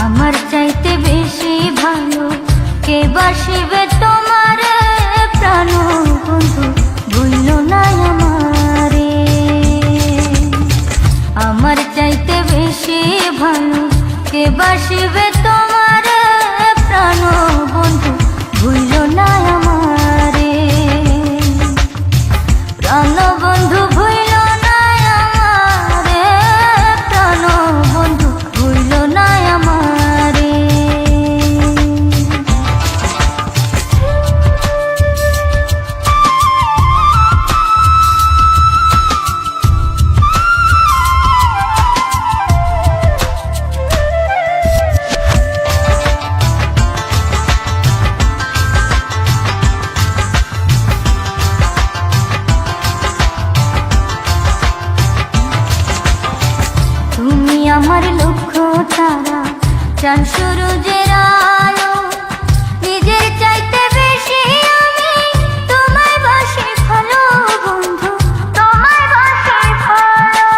আমার চাইতে বেশি ভালো কে বাসিবে তোমার প্রাণ বন্ধু, ভুলো না আমারে। আমার চাইতে বেশি ভালো কে বাসিবে তোমার প্রাণ বন্ধু, ভুলো না আমারে। প্রাণ বন্ধু ভুলো না আমারে, প্রাণ বন্ধু ভুলো না আমারে। তুমি আমার লক্ষ্য তারা, চাঁদ সূরজের আলো, নিজের চাইতে বেশি আমি তোমায় বাসি ভালো বন্ধু, তোমায় বাসি ভালো।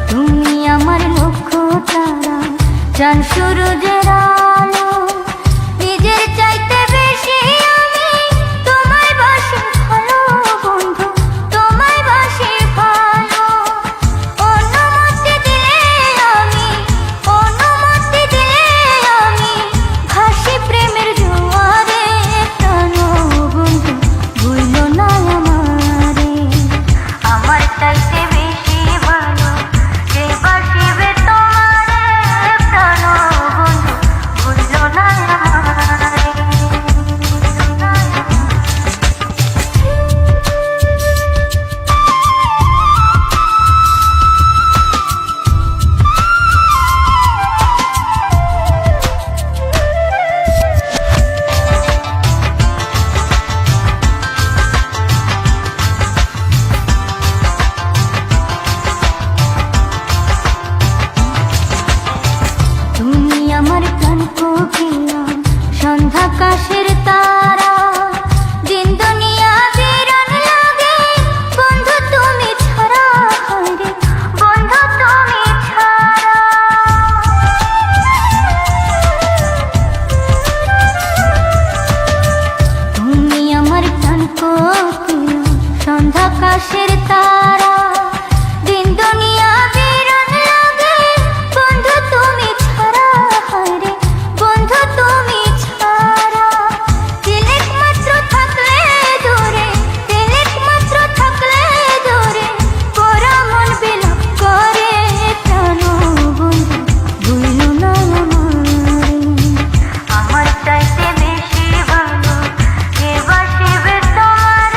তুমি আমার লক্ষ্য তারা, চাঁদ সূরজের আলো, নিজের চাইতে বেশি আমি তোমায় বাসি ভালো বন্ধু, তোমায় বাসি ভালো। অনুমতি দিলে আমি, অনুমতি দিলে আমি ভাসি প্রেমের জোয়ারে, প্রাণ বন্ধু ভুলো না আমারে। আমার চাইতে বেশি ভালো কে বাসিবে তোমার প্রাণ বন্ধু, ভুলো না আমারে। তুমি আমার প্রাণ কোকিলা, সন্ধ্যাকাশের তারা, দিন দুনিয়া বিরান লাগে বন্ধু তুমি ছাড়া, হায়রে বন্ধু তুমি ছাড়া। তুমি আমার প্রাণ কোকিলা, সন্ধ্যাকাশের তারা, দিন দুনিয়া বিরান লাগে বন্ধু তুমি ছাড়া, হায়রে বন্ধু তুমি ছাড়া। তিলেক মাত্র থাকলে দূরে, তিলেক মাত্র থাকলে দূরে, পোড়া মন বিলাপ করে, প্রাণ বন্ধু ভুলো না আমারে। আমার চাইতে বেশি ভালো কে বাসিবে তোমার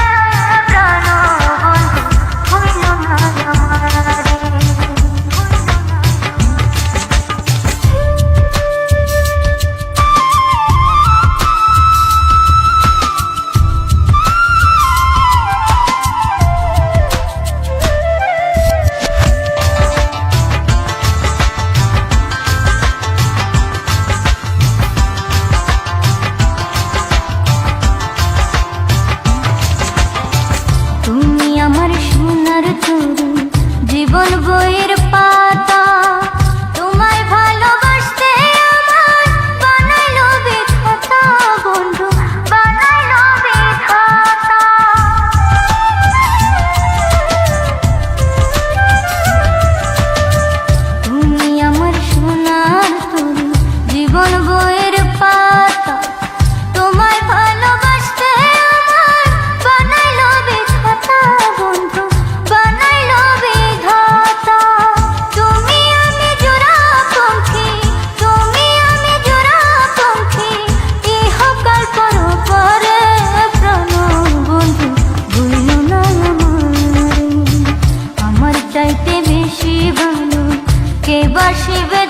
প্রাণ বন্ধু, ভুলো না আমারে। তুমি আমার সোনার তরু, জীবন বইয়ের পাতা, তোমায় ভালোবাসতে আমার বানাইলো বিধাতা বন্ধু, বানাইলো বিধাতা। তুমি আমার সোনার তরু, জীবন বইয়ের পাতা, তোমায় ভালোবাসতে আমার বানাইলো বিধাতা বন্ধু, বানাইলো বিধাতা। তুমি আমি জোড়া পঙ্খী, তুমি আমি জোড়া পঙ্খী, ইহকাল পরপারে, প্রাণ বন্ধু ভুলো না আমারে। আমার চাইতে বেশি ভালো কে বাসিবে